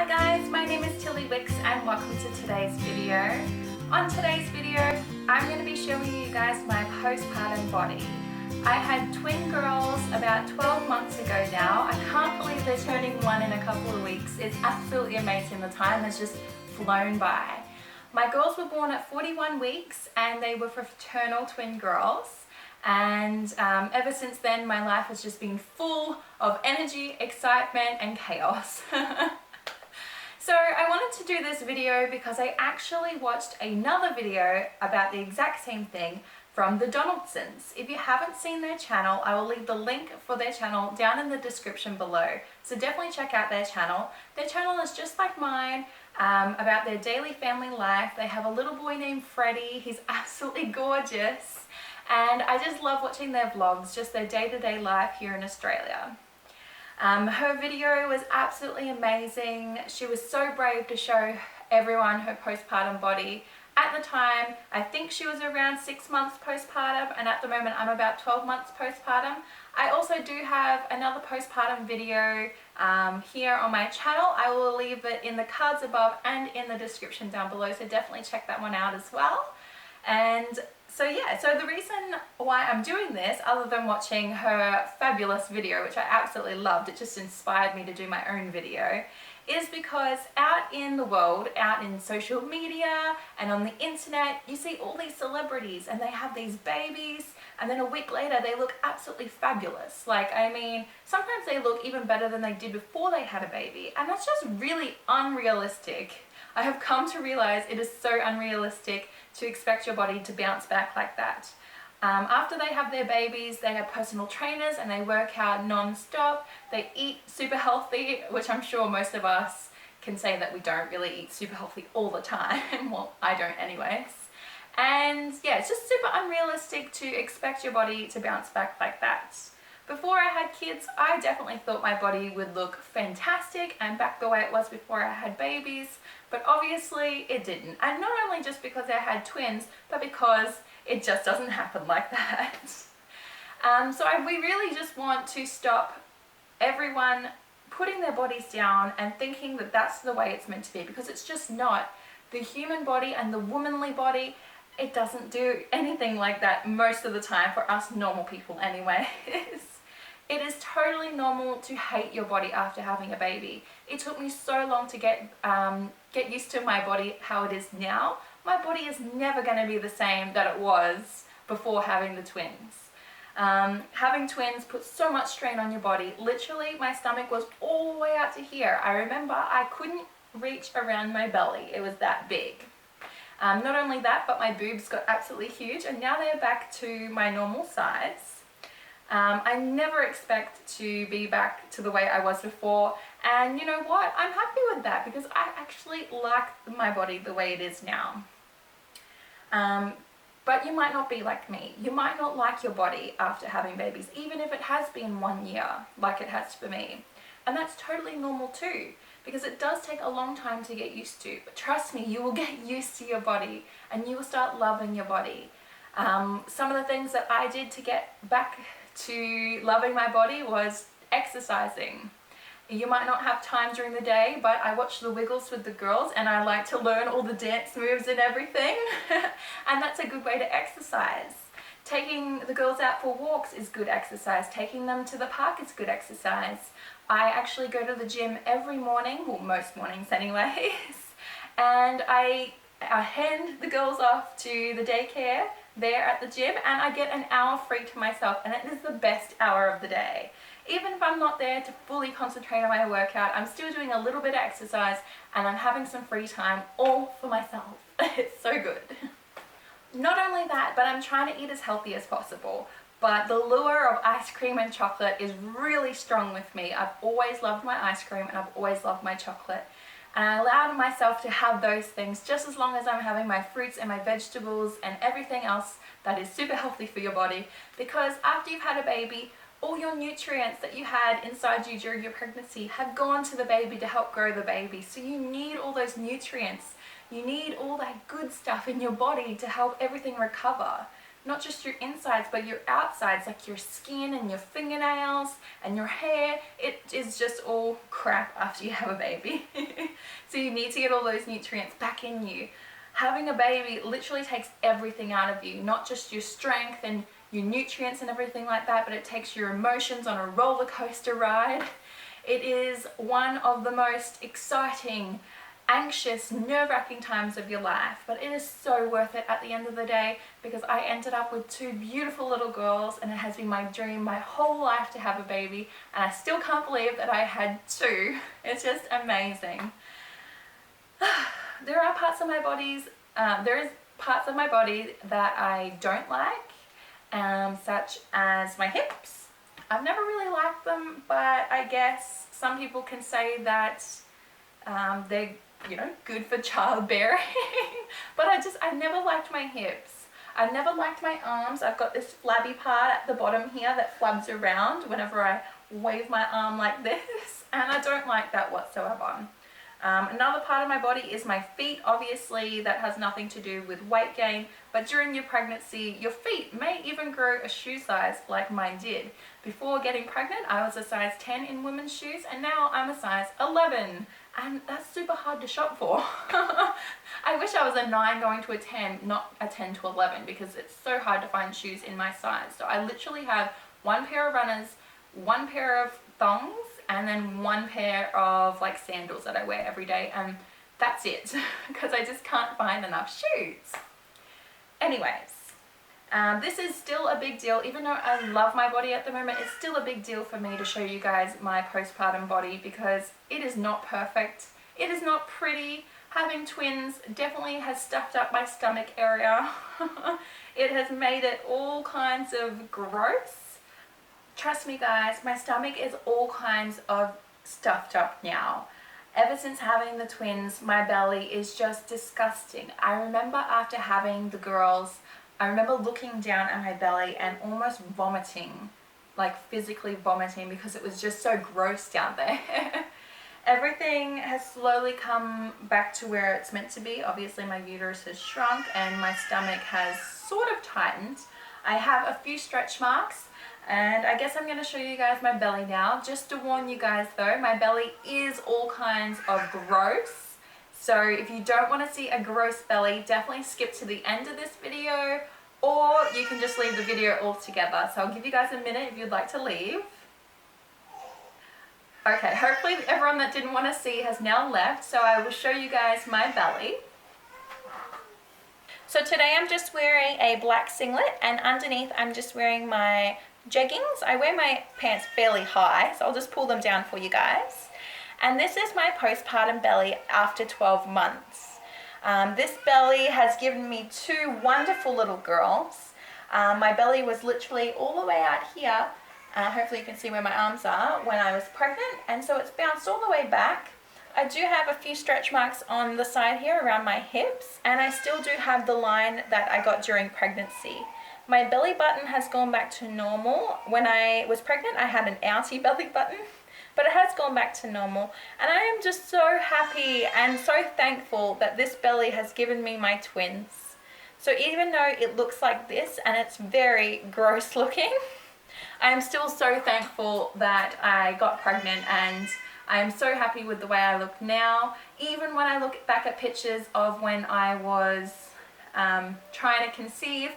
Hi guys, my name is Tilly Wicks and welcome to today's video. On today's video, I'm going to be showing you guys my postpartum body. I had twin girls about 12 months ago now. I can't believe they're turning one in a couple of weeks. It's absolutely amazing. The time has just flown by. My girls were born at 41 weeks and they were fraternal twin girls. And ever since then, my life has just been full of energy, excitement, and chaos. So I wanted to do this video because I actually watched another video about the exact same thing from the Donaldsons. If you haven't seen their channel, I will leave the link for their channel down in the description below. So definitely check out their channel. Their channel is just like mine, about their daily family life. They have a little boy named Freddie. He's absolutely gorgeous. And I just love watching their vlogs, just their day-to-day life here in Australia. Her video was absolutely amazing. She was so brave to show everyone her postpartum body. At the time, I think she was around 6 months postpartum, and at the moment I'm about 12 months postpartum. I also do have another postpartum video here on my channel. I will leave it in the cards above and in the description down below, so definitely check that one out as well. And so yeah, so the reason why I'm doing this, other than watching her fabulous video, which I absolutely loved, it just inspired me to do my own video, is because out in the world, out in social media and on the internet, you see all these celebrities and they have these babies and then a week later they look absolutely fabulous. Like, I mean, sometimes they look even better than they did before they had a baby, and that's just really unrealistic. I have come to realize it is so unrealistic to expect your body to bounce back like that. After they have their babies, they have personal trainers and they work out non-stop. They eat super healthy, which I'm sure most of us can say that we don't really eat super healthy all the time. Well, I don't anyways. And yeah, it's just super unrealistic to expect your body to bounce back like that. Before I had kids, I definitely thought my body would look fantastic and back the way it was before I had babies, but obviously it didn't. And not only just because I had twins, but because it just doesn't happen like that. We really just want to stop everyone putting their bodies down and thinking that that's the way it's meant to be, because it's just not. The human body and the womanly body, it doesn't do anything like that most of the time for us normal people anyways. It is totally normal to hate your body after having a baby. It took me so long to get used to my body how it is now. My body is never going to be the same that it was before having the twins. Having twins puts so much strain on your body. Literally, my stomach was all the way out to here. I remember I couldn't reach around my belly. It was that big. Not only that, but my boobs got absolutely huge, and now they're back to my normal size. I never expect to be back to the way I was before, and you know what? I'm happy with that because I actually like my body the way it is now. But you might not be like me. You might not like your body after having babies, even if it has been 1 year, like it has for me. And that's totally normal too, because it does take a long time to get used to. But trust me, you will get used to your body and you will start loving your body. Some of the things that I did to get back to loving my body was exercising. You might not have time during the day, but I watch The Wiggles with the girls and I like to learn all the dance moves and everything. And that's a good way to exercise. Taking the girls out for walks is good exercise. Taking them to the park is good exercise. I actually go to the gym every morning, well, most mornings anyways, and I hand the girls off to the daycare there at the gym, and I get an hour free to myself, and it is the best hour of the day. Even if I'm not there to fully concentrate on my workout, I'm still doing a little bit of exercise and I'm having some free time all for myself. It's so good. Not only that, but I'm trying to eat as healthy as possible. But the lure of ice cream and chocolate is really strong with me. I've always loved my ice cream and I've always loved my chocolate. And I allow myself to have those things just as long as I'm having my fruits and my vegetables and everything else that is super healthy for your body. Because after you've had a baby, all your nutrients that you had inside you during your pregnancy have gone to the baby to help grow the baby. So you need all those nutrients. You need all that good stuff in your body to help everything recover. Not just your insides, but your outsides, like your skin and your fingernails and your hair. It is just all crap after you have a baby. So you need to get all those nutrients back in you. Having a baby literally takes everything out of you, not just your strength and your nutrients and everything like that, but it takes your emotions on a roller coaster ride. It is one of the most exciting, anxious, nerve-wracking times of your life, but it is so worth it at the end of the day, because I ended up with 2 beautiful little girls, and it has been my dream my whole life to have a baby, and I still can't believe that I had 2. It's just amazing. There are parts of my body that I don't like, such as my hips. I've never really liked them, but I guess some people can say that they're, you know, good for childbearing. But I never liked my hips. I never liked my arms. I've got this flabby part at the bottom here that flabs around whenever I wave my arm like this, and I don't like that whatsoever. Another part of my body is my feet. Obviously that has nothing to do with weight gain, but during your pregnancy your feet may even grow a shoe size like mine did. Before getting pregnant I was a size 10 in women's shoes, and now I'm a size 11, and that's super hard to shop for. I wish I was a 9 going to a 10, not a 10 to 11, because it's so hard to find shoes in my size. So I literally have 1 pair of runners, 1 pair of thongs, and then 1 pair of like sandals that I wear every day, and that's it, because I just can't find enough shoes. Anyways, this is still a big deal. Even though I love my body at the moment, it's still a big deal for me to show you guys my postpartum body, because it is not perfect. It is not pretty. Having twins definitely has stuffed up my stomach area. It has made it all kinds of gross. Trust me guys, my stomach is all kinds of stuffed up now. Ever since having the twins, my belly is just disgusting. I remember after having the girls, I remember looking down at my belly and almost vomiting, like physically vomiting, because it was just so gross down there. Everything has slowly come back to where it's meant to be. Obviously my uterus has shrunk and my stomach has sort of tightened. I have a few stretch marks, and I guess I'm going to show you guys my belly now. Just to warn you guys though, my belly is all kinds of gross. So if you don't want to see a gross belly, definitely skip to the end of this video, or you can just leave the video altogether. So I'll give you guys a minute if you'd like to leave. Okay, hopefully everyone that didn't want to see has now left, so I will show you guys my belly. So today I'm just wearing a black singlet, and underneath I'm just wearing my jeggings. I wear my pants fairly high, so I'll just pull them down for you guys. And this is my postpartum belly after 12 months. This belly has given me 2 wonderful little girls. My belly was literally all the way out here. Hopefully you can see where my arms are when I was pregnant, and so it's bounced all the way back. I do have a few stretch marks on the side here around my hips, and I still do have the line that I got during pregnancy. My belly button has gone back to normal. When I was pregnant I had an outie belly button, but it has gone back to normal, and I am just so happy and so thankful that this belly has given me my twins. So even though it looks like this and it's very gross looking, I am still so thankful that I got pregnant, and I am so happy with the way I look now. Even when I look back at pictures of when I was trying to conceive,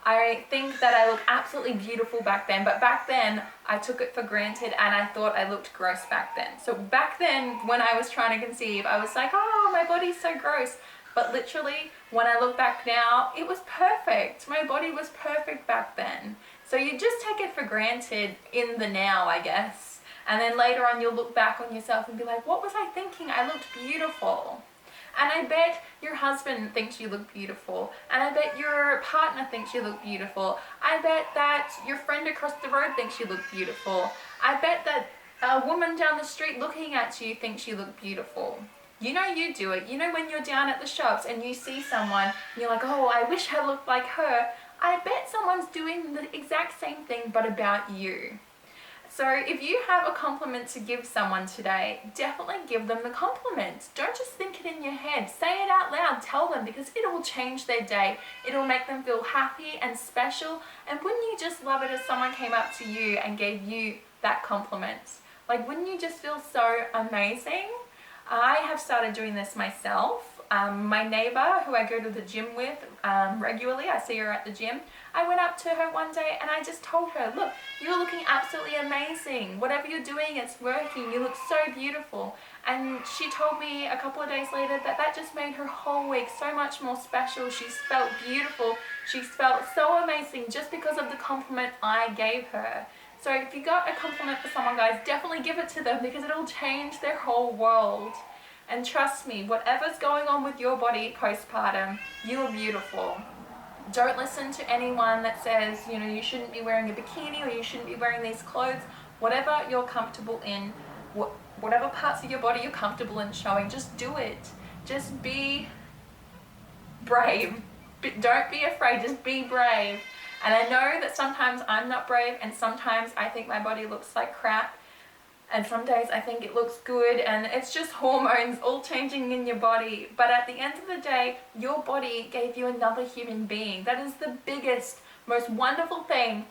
I think that I look absolutely beautiful back then, but back then I took it for granted and I thought I looked gross back then. So back then when I was trying to conceive, I was like, oh, my body's so gross. But literally when I look back now, it was perfect. My body was perfect back then. So you just take it for granted in the now, I guess. And then later on you'll look back on yourself and be like, what was I thinking? I looked beautiful. And I bet your husband thinks you look beautiful. And I bet your partner thinks you look beautiful. I bet that your friend across the road thinks you look beautiful. I bet that a woman down the street looking at you thinks you look beautiful. You know you do it. You know when you're down at the shops and you see someone and you're like, oh, I wish I looked like her. I bet someone's doing the exact same thing but about you. So if you have a compliment to give someone today, definitely give them the compliment. Don't just think it in your head. Say it out loud. Tell them, because it will change their day. It will make them feel happy and special. And wouldn't you just love it if someone came up to you and gave you that compliment? Like, wouldn't you just feel so amazing? I have started doing this myself. My neighbor, who I go to the gym with regularly, I see her at the gym. I went up to her one day and I just told her, look, you're looking absolutely amazing. Whatever you're doing, it's working. You look so beautiful. And she told me a couple of days later that that just made her whole week so much more special. She's felt beautiful. She's felt so amazing just because of the compliment I gave her. So if you got a compliment for someone, guys, definitely give it to them because it'll change their whole world. And trust me, whatever's going on with your body postpartum, you are beautiful. Don't listen to anyone that says, you know, you shouldn't be wearing a bikini or you shouldn't be wearing these clothes. Whatever you're comfortable in, whatever parts of your body you're comfortable in showing, just do it. Just be brave. Don't be afraid, just be brave. And I know that sometimes I'm not brave and sometimes I think my body looks like crap. And some days I think it looks good, and it's just hormones all changing in your body. But at the end of the day, your body gave you another human being. That is the biggest, most wonderful thing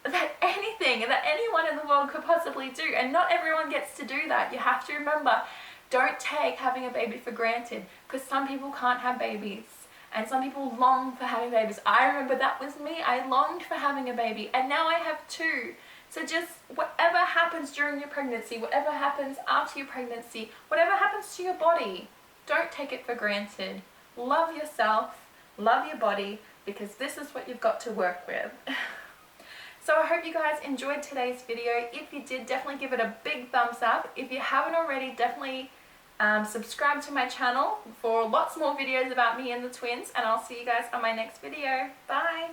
that anyone in the world could possibly do. And not everyone gets to do that. You have to remember, don't take having a baby for granted, because some people can't have babies. And some people long for having babies. I remember that was me. I longed for having a baby, and now I have two. So just whatever happens during your pregnancy, whatever happens after your pregnancy, whatever happens to your body, don't take it for granted. Love yourself, love your body, because this is what you've got to work with. So I hope you guys enjoyed today's video. If you did, definitely give it a big thumbs up. If you haven't already, definitely subscribe to my channel for lots more videos about me and the twins, and I'll see you guys on my next video. Bye!